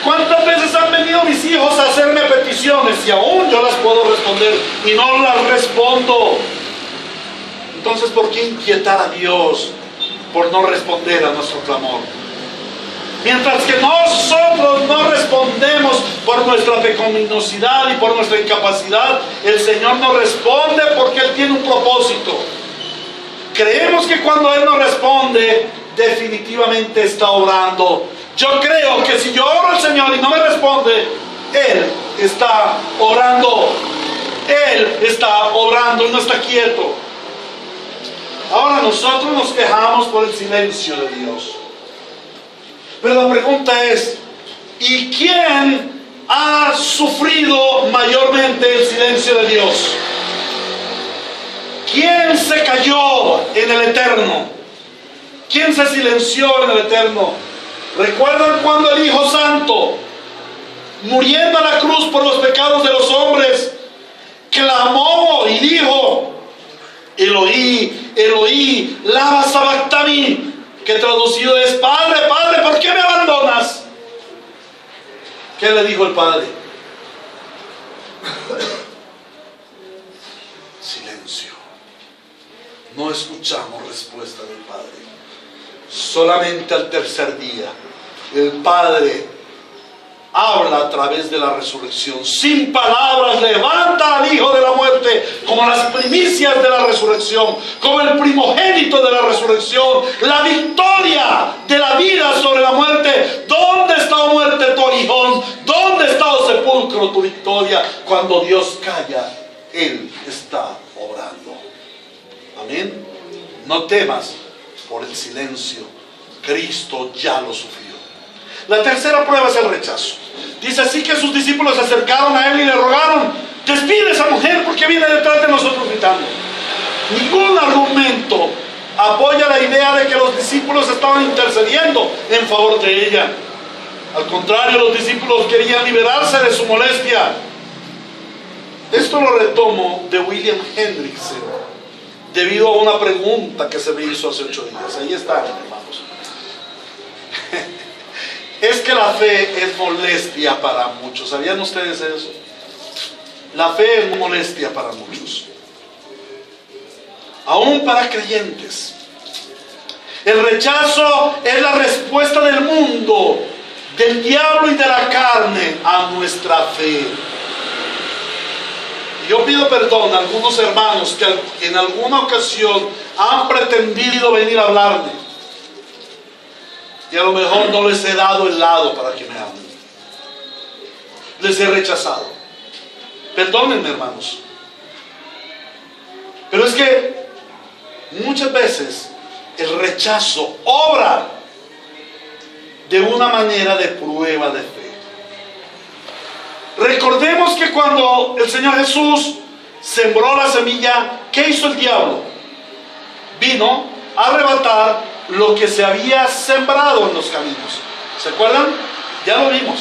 ¿Cuántas veces han venido mis hijos a hacerme peticiones y aún yo las puedo responder y no las respondo? Entonces, ¿por qué inquietar a Dios por no responder a nuestro clamor? Mientras que nosotros no respondemos por nuestra pecaminosidad y por nuestra incapacidad, el Señor nos responde porque Él tiene un propósito. Creemos que cuando Él nos responde, definitivamente está obrando. Yo creo que si yo oro al Señor y no me responde, Él está orando. Él está obrando y no está quieto. Ahora nosotros nos quejamos por el silencio de Dios. Pero la pregunta es, ¿y quién ha sufrido mayormente el silencio de Dios? ¿Quién se cayó en el Eterno? ¿Quién se silenció en el Eterno? ¿Recuerdan cuando el Hijo Santo, muriendo a la cruz por los pecados de los hombres, clamó y dijo: Eloí, Eloí, lama sabactani, que traducido es: Padre, Padre, ¿por qué me abandonas? ¿Qué le dijo el Padre? Silencio. No escuchamos respuesta del Padre. Solamente al tercer día el Padre habla a través de la resurrección. Sin palabras levanta al Hijo de la muerte como las primicias de la resurrección, como el primogénito de la resurrección, la victoria de la vida sobre la muerte. ¿Dónde está, oh muerte, tu aguijón? ¿Dónde está, oh sepulcro, tu victoria? Cuando Dios calla, Él está obrando. Amén. No temas por el silencio. Cristo ya lo sufrió. La tercera prueba es el rechazo. Dice: así que sus discípulos se acercaron a Él y le rogaron: despide a esa mujer porque viene detrás de nosotros gritando. Ningún argumento apoya la idea de que los discípulos estaban intercediendo en favor de ella. Al contrario, los discípulos querían liberarse de su molestia. Esto lo retomo de William Hendrickson, debido a una pregunta que se me hizo hace 8 días. Ahí están, hermanos. Es que la fe es molestia para muchos. ¿Sabían ustedes eso? La fe es molestia para muchos, aún para creyentes. El rechazo es la respuesta del mundo, del diablo y de la carne a nuestra fe. Yo pido perdón a algunos hermanos que en alguna ocasión han pretendido venir a hablarme y a lo mejor no les he dado el lado para que me hablen. Les he rechazado. Perdónenme, hermanos. Pero es que muchas veces el rechazo obra de una manera de prueba de fe. Recordemos que cuando el Señor Jesús sembró la semilla, ¿qué hizo el diablo? Vino a arrebatar lo que se había sembrado en los caminos. ¿Se acuerdan? Ya lo vimos.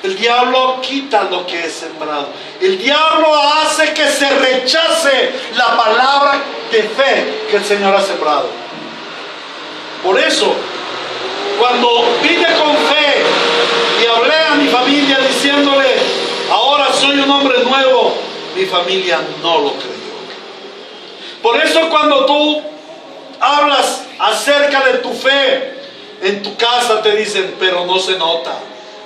El diablo quita lo que es sembrado. El diablo hace que se rechace la palabra de fe que el Señor ha sembrado. Por eso, cuando vine con fe y hablé a mi familia diciéndole: ahora soy un hombre nuevo, mi familia no lo creyó. Por eso, cuando tú hablas acerca de tu fe en tu casa, te dicen: pero no se nota.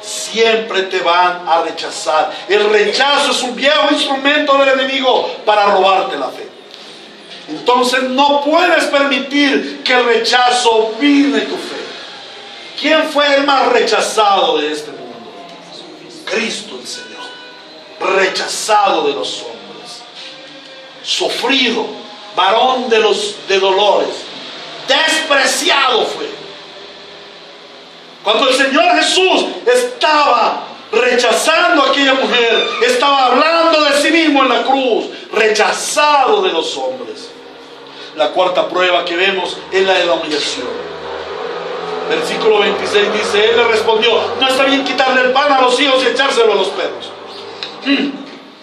Siempre te van a rechazar. El rechazo es un viejo instrumento del enemigo para robarte la fe. Entonces no puedes permitir que el rechazo mine tu fe. ¿Quién fue el más rechazado de este mundo? Cristo el Señor. Rechazado de los hombres, sufrido, varón de dolores, despreciado fue. Cuando el Señor Jesús estaba rechazando a aquella mujer, estaba hablando de sí mismo en la cruz, rechazado de los hombres. La cuarta prueba que vemos es la de la humillación. Versículo 26 dice, él le respondió, no está bien quitarle el pan a los hijos y echárselo a los perros.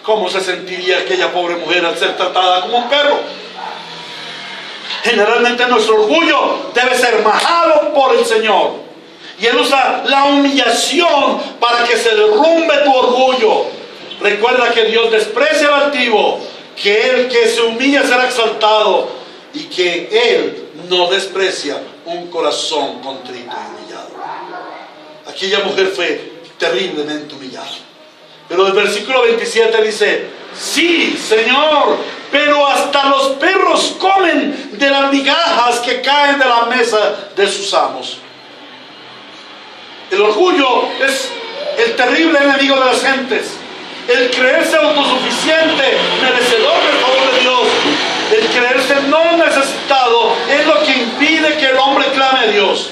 ¿Cómo se sentiría aquella pobre mujer al ser tratada como un perro? Generalmente nuestro orgullo debe ser majado por el Señor. Y Él usa la humillación para que se derrumbe tu orgullo. Recuerda que Dios desprecia al altivo, que el que se humilla será exaltado y que Él no desprecia un corazón contrito y humillado. Aquella mujer fue terriblemente humillada. Pero el versículo 27 dice, sí, Señor, pero hasta los perros comen de las migajas que caen de la mesa de sus amos. El orgullo es el terrible enemigo de las gentes. El creerse autosuficiente, merecedor del favor de Dios, el creerse no necesitado, es lo que impide que el hombre clame a Dios.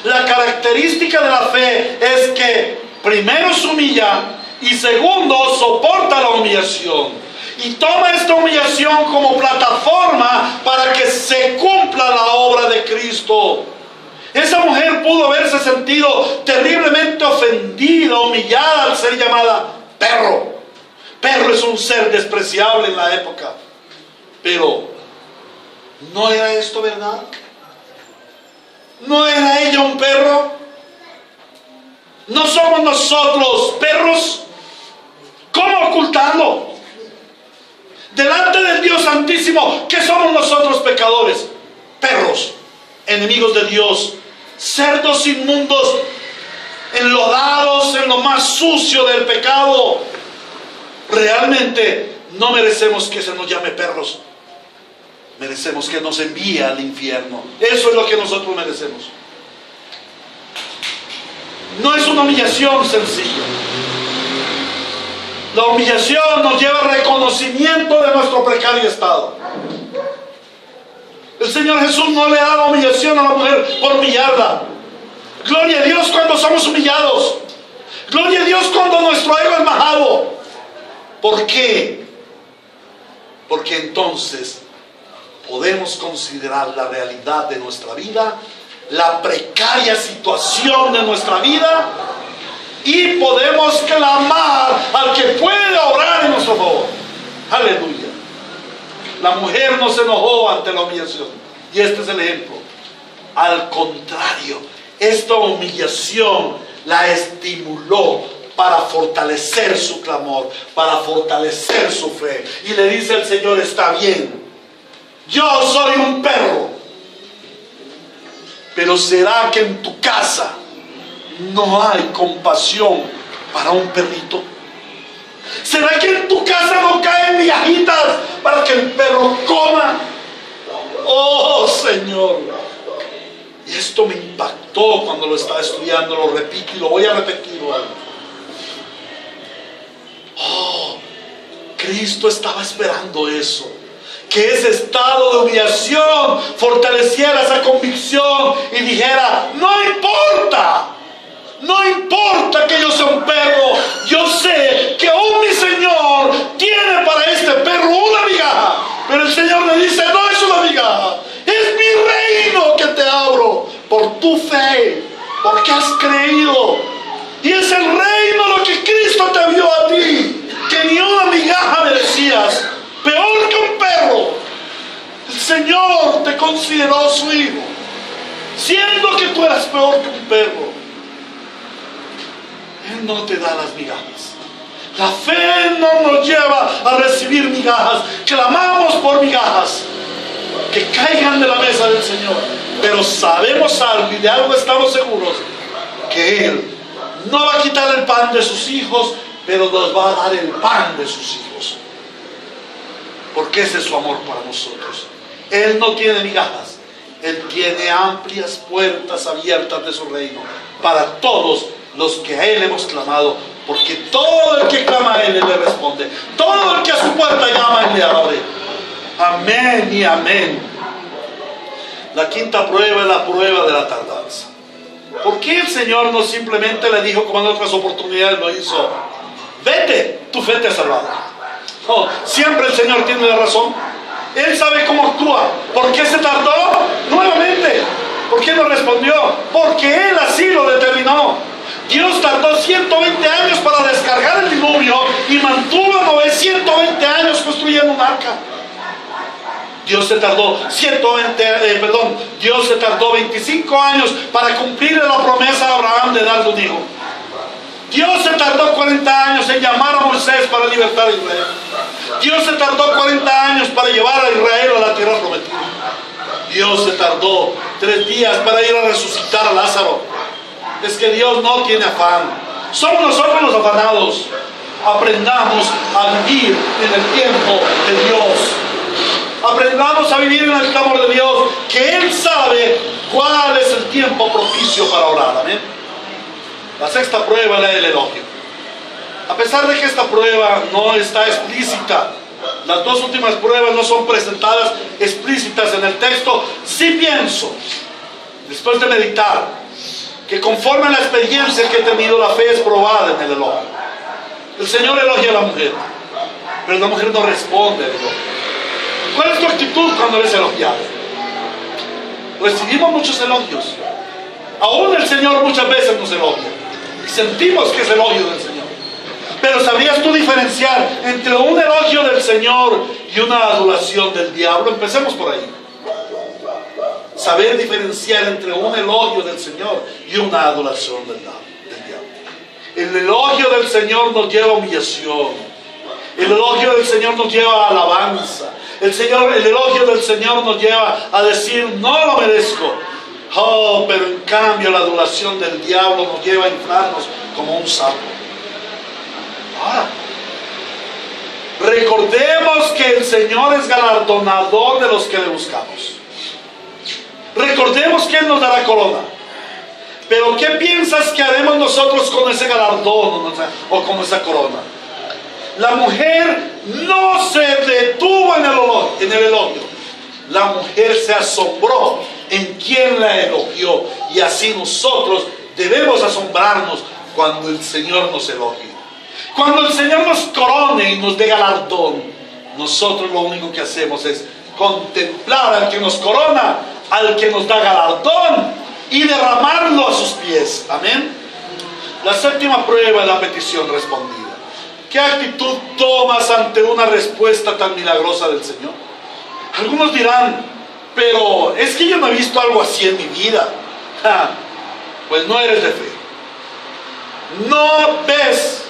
La característica de la fe es que primero se humilla y segundo soporta la humillación. Y toma esta humillación como plataforma para que se cumpla la obra de Cristo. Esa mujer pudo haberse sentido terriblemente ofendida, humillada al ser llamada perro. Perro es un ser despreciable en la época. Pero, ¿no era esto verdad? ¿No era ella un perro? ¿No somos nosotros perros? ¿Cómo ocultarlo? Delante del Dios Santísimo, ¿qué somos nosotros pecadores? Perros, enemigos de Dios, cerdos inmundos, enlodados en lo más sucio del pecado. Realmente no merecemos que se nos llame perros. Merecemos que nos envíe al infierno. Eso es lo que nosotros merecemos. No es una humillación sencilla. La humillación nos lleva al reconocimiento de nuestro precario estado. El Señor Jesús no le da la humillación a la mujer por humillarla. Gloria a Dios cuando somos humillados. Gloria a Dios cuando nuestro ego es majado. ¿Por qué? Porque entonces podemos considerar la realidad de nuestra vida, la precaria situación de nuestra vida, y podemos clamar al que puede obrar en nuestro favor. Aleluya. La mujer no se enojó ante la humillación, y este es el ejemplo. Al contrario, esta humillación la estimuló para fortalecer su clamor, para fortalecer su fe. Y le dice el Señor, está bien, yo soy un perro, pero ¿será que en tu casa no hay compasión para un perrito? ¿Será que en tu casa no caen migajitas para que el perro coma? Oh Señor, y esto me impactó cuando lo estaba estudiando, lo repito y lo voy a repetir hoy. Oh, Cristo estaba esperando eso, que ese estado de humillación fortaleciera esa convicción y dijera, no importa que yo sea un perro, yo sé que aún mi Señor tiene para este perro una migaja. Pero el Señor le dice, no es una migaja, es mi reino que te abro por tu fe, porque has creído. Y es el reino lo que Cristo te dio a ti, que ni una migaja merecías, peor que un perro. El Señor te consideró su hijo, siendo que tú eras peor que un perro. Él no te da las migajas. La fe no nos lleva a recibir migajas. Clamamos por migajas que caigan de la mesa del Señor, pero sabemos algo, y de algo estamos seguros, que Él no va a quitar el pan de sus hijos, pero nos va a dar el pan de sus hijos, porque ese es su amor para nosotros. Él no tiene migajas, Él tiene amplias puertas abiertas de su reino para todos los que a Él hemos clamado, porque todo el que clama a Él, Él le responde. Todo el que a su puerta llama, Él le abre. Amén y amén. La quinta prueba es la prueba de la tardanza. ¿Por qué el Señor no simplemente le dijo, como en otras oportunidades lo hizo, vete, tu fe te ha salvado? No, siempre el Señor tiene la razón. Él sabe cómo actúa. ¿Por qué se tardó? Nuevamente, ¿Por qué no respondió? Porque Él así lo determinó. Dios tardó 120 años para descargar el diluvio y mantuvo a Noé 120 años construyendo un arca. Dios se tardó 25 años para cumplir la promesa a Abraham de darle un hijo. Dios se tardó 40 años en llamar a Moisés para libertar a Israel. Dios se tardó 40 años para llevar a Israel a la tierra prometida. Dios se tardó 3 días para ir a resucitar a Lázaro. Es que Dios no tiene afán. Somos nosotros los afanados. Aprendamos a vivir en el tiempo de Dios. Aprendamos a vivir en el clamor de Dios, que Él sabe cuál es el tiempo propicio para orar. Amén. La sexta prueba es la del elogio. A pesar de que esta prueba no está explícita, las 2 últimas pruebas no son presentadas explícitas en el texto, sí pienso, después de meditar, que conforme a la experiencia que he tenido, la fe es probada en el elogio. El Señor elogia a la mujer, pero la mujer no responde al elogio. ¿Cuál es tu actitud cuando eres elogiado? Recibimos muchos elogios. Aún el Señor muchas veces nos elogia y sentimos que es elogio del Señor. Pero ¿sabrías tú diferenciar entre un elogio del Señor y una adulación del diablo? Empecemos por ahí. Saber diferenciar entre un elogio del Señor y una adulación del diablo. El elogio del Señor nos lleva a humillación. El elogio del Señor nos lleva a alabanza. El elogio del Señor nos lleva a decir, no lo merezco. Oh, pero en cambio la adulación del diablo nos lleva a inflarnos como un sapo. Ahora, recordemos que el Señor es galardonador de los que le buscamos. Recordemos que Él nos dará corona. Pero ¿qué piensas que haremos nosotros con ese galardón o con esa corona? La mujer no se detuvo en el elogio. La mujer se asombró en quien la elogió. Y así nosotros debemos asombrarnos cuando el Señor nos elogie. Cuando el Señor nos corone y nos dé galardón, nosotros lo único que hacemos es contemplar al que nos corona, al que nos da galardón y derramarlo a sus pies. Amén. La séptima prueba es la petición respondida. ¿Qué actitud tomas ante una respuesta tan milagrosa del Señor? Algunos dirán, pero es que yo no he visto algo así en mi vida. Pues no eres de fe. No ves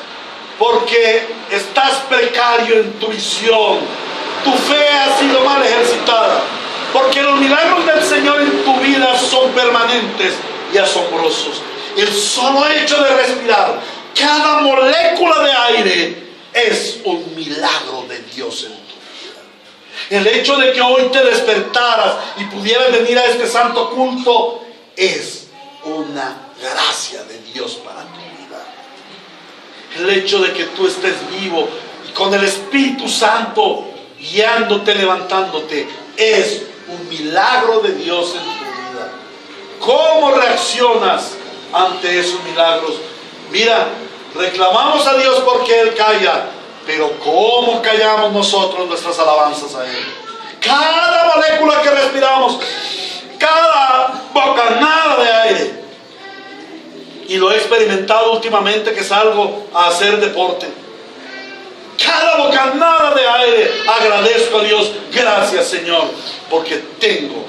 porque estás precario en tu visión. Tu fe ha sido mal ejercitada. Porque los milagros del Señor en tu vida son permanentes y asombrosos. El solo hecho de respirar, cada molécula de aire, es un milagro de Dios en tu vida. El hecho de que hoy te despertaras y pudieras venir a este santo culto es una gracia de Dios para tu vida. El hecho de que tú estés vivo y con el Espíritu Santo guiándote, levantándote, es un milagro de Dios en tu vida. ¿Cómo reaccionas ante esos milagros? Mira, reclamamos a Dios porque Él calla, pero ¿cómo callamos nosotros nuestras alabanzas a Él? Cada molécula que respiramos, cada bocanada de aire, y lo he experimentado últimamente que salgo a hacer deporte, cada bocanada de aire agradezco a Dios. Gracias, Señor, porque tengo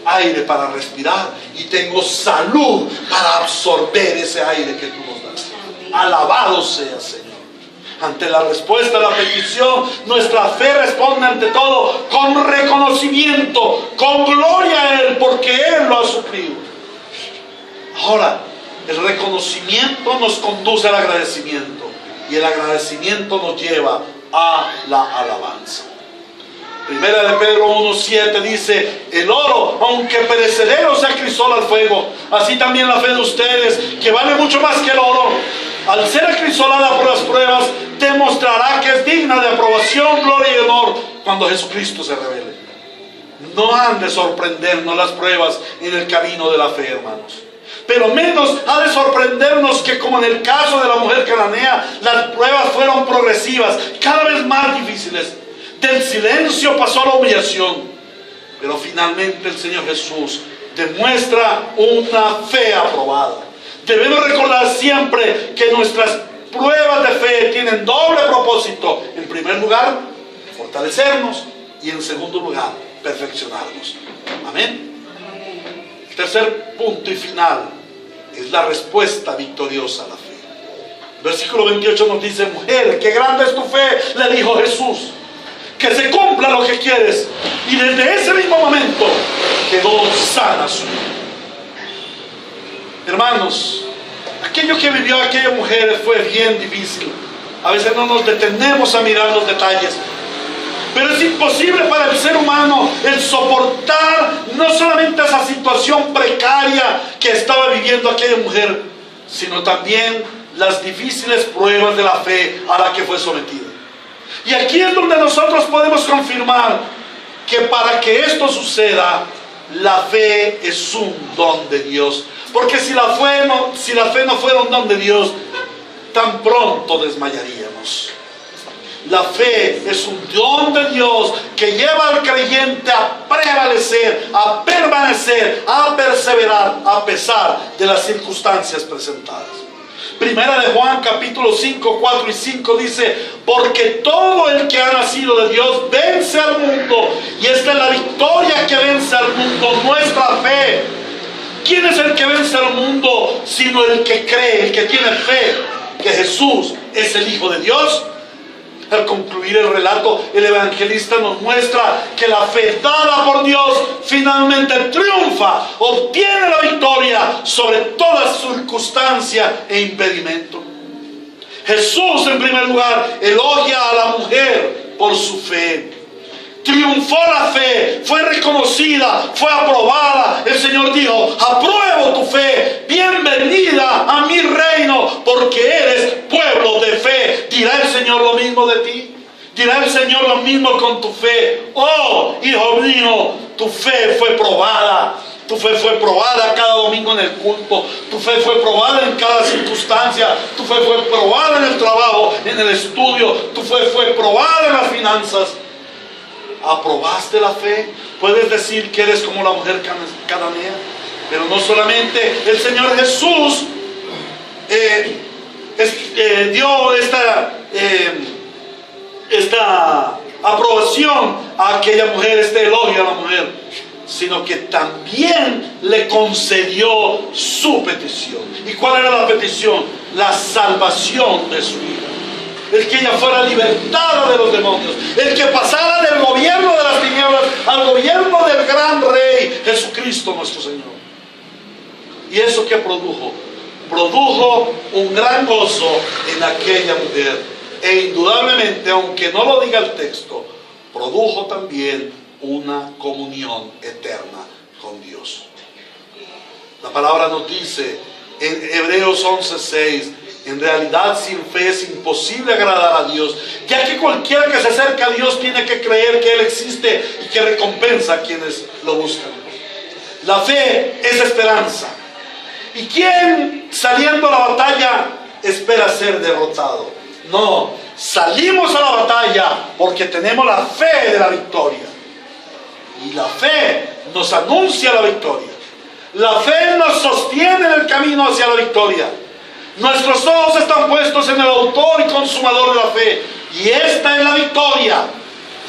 aire para respirar y tengo salud para absorber ese aire que tú nos das. Alabado sea, Señor. Ante la respuesta a la petición, nuestra fe responde ante todo con reconocimiento, con gloria a Él, porque Él lo ha suplido. Ahora, el reconocimiento nos conduce al agradecimiento y el agradecimiento nos lleva a la alabanza. Primera de Pedro 1:7 dice: el oro, aunque perecedero, se acrisola al fuego. Así también la fe de ustedes, que vale mucho más que el oro, al ser acrisolada por las pruebas, demostrará que es digna de aprobación, gloria y honor cuando Jesucristo se revele. No han de sorprendernos las pruebas en el camino de la fe, hermanos. Pero menos ha de sorprendernos que, como en el caso de la mujer cananea, las pruebas fueron progresivas, cada vez más difíciles. Del silencio pasó a la humillación. Pero finalmente el Señor Jesús demuestra una fe aprobada. Debemos recordar siempre que nuestras pruebas de fe tienen doble propósito. En primer lugar, fortalecernos, y en segundo lugar, perfeccionarnos. Amén. El tercer punto y final es la respuesta victoriosa a la fe. Versículo 28 nos dice: mujer, qué grande es tu fe, le dijo Jesús, que se cumpla lo que quieres. Y desde ese mismo momento quedó sana su vida. Hermanos, aquello que vivió aquella mujer fue bien difícil. A veces no nos detenemos a mirar los detalles, pero es imposible para el ser humano el soportar no solamente esa situación precaria que estaba viviendo aquella mujer, sino también las difíciles pruebas de la fe a la que fue sometida. Y aquí es donde nosotros podemos confirmar que para que esto suceda, la fe es un don de Dios. Porque si la fe no fuera un don de Dios, tan pronto desmayaríamos. La fe es un don de Dios que lleva al creyente a prevalecer, a permanecer, a perseverar a pesar de las circunstancias presentadas. Primera de Juan capítulo 5, 4 y 5 dice: porque todo el que ha nacido de Dios vence al mundo, y esta es la victoria que vence al mundo, nuestra fe. ¿Quién es el que vence al mundo sino el que cree, el que tiene fe que Jesús es el Hijo de Dios? Al concluir el relato, el evangelista nos muestra que la fe dada por Dios finalmente triunfa, obtiene la victoria sobre toda circunstancia e impedimento. Jesús, en primer lugar, elogia a la mujer por su fe. Triunfó la fe, fue reconocida, fue aprobada. El Señor dijo: apruebo tu fe, bienvenida a mi reino, porque eres pueblo de fe. ¿Dirá el Señor lo mismo de ti? ¿Dirá el Señor lo mismo con tu fe? Oh, hijo mío, tu fe fue probada. Tu fe fue probada cada domingo en el culto. Tu fe fue probada en cada circunstancia. Tu fe fue probada en el trabajo, en el estudio. Tu fe fue probada en las finanzas. ¿Aprobaste la fe? Puedes decir que eres como la mujer cananea. Pero no solamente el Señor Jesús dio esta aprobación a aquella mujer, este elogio a la mujer, sino que también le concedió su petición. ¿Y cuál era la petición? La salvación de su vida. El que ella fuera libertada de los demonios, el que pasara del gobierno de las tinieblas al gobierno del gran Rey Jesucristo nuestro Señor. ¿Y eso qué produjo? Produjo un gran gozo en aquella mujer, e indudablemente, aunque no lo diga el texto, produjo también una comunión eterna con Dios. La palabra nos dice en Hebreos 11:6: en realidad sin fe es imposible agradar a Dios, ya que cualquiera que se acerca a Dios tiene que creer que Él existe y que recompensa a quienes lo buscan. La fe es esperanza. ¿Y quién, saliendo a la batalla, espera ser derrotado? No, salimos a la batalla porque tenemos la fe de la victoria. Y la fe nos anuncia la victoria. La fe nos sostiene en el camino hacia la victoria. Nuestros ojos están puestos en el autor y consumador de la fe. Y esta es la victoria: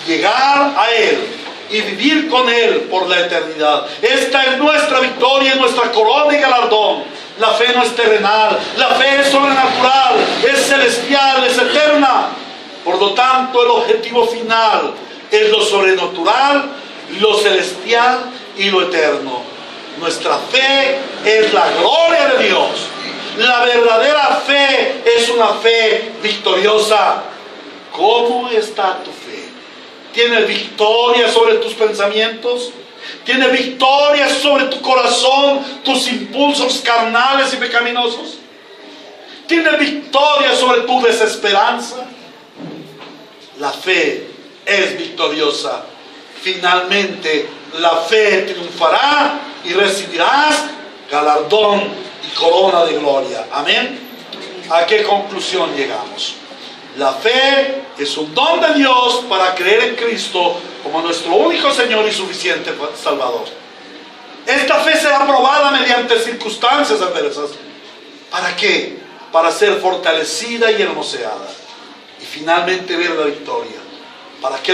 llegar a Él y vivir con Él por la eternidad. Esta es nuestra victoria, nuestra corona y galardón. La fe no es terrenal, la fe es sobrenatural, es celestial, es eterna. Por lo tanto, el objetivo final es lo sobrenatural, lo celestial y lo eterno. Nuestra fe es la gloria de Dios. La verdadera fe es una fe victoriosa. ¿Cómo está tu fe? ¿Tienes victoria sobre tus pensamientos? ¿Tienes victoria sobre tu corazón, tus impulsos carnales y pecaminosos? ¿Tienes victoria sobre tu desesperanza? La fe es victoriosa. Finalmente, la fe triunfará y recibirás galardón y corona de gloria. Amén. ¿A qué conclusión llegamos? La fe es un don de Dios para creer en Cristo como nuestro único Señor y suficiente Salvador. Esta fe será probada mediante circunstancias adversas. ¿Para qué? Para ser fortalecida y hermoseada. Y finalmente ver la victoria. ¿Para qué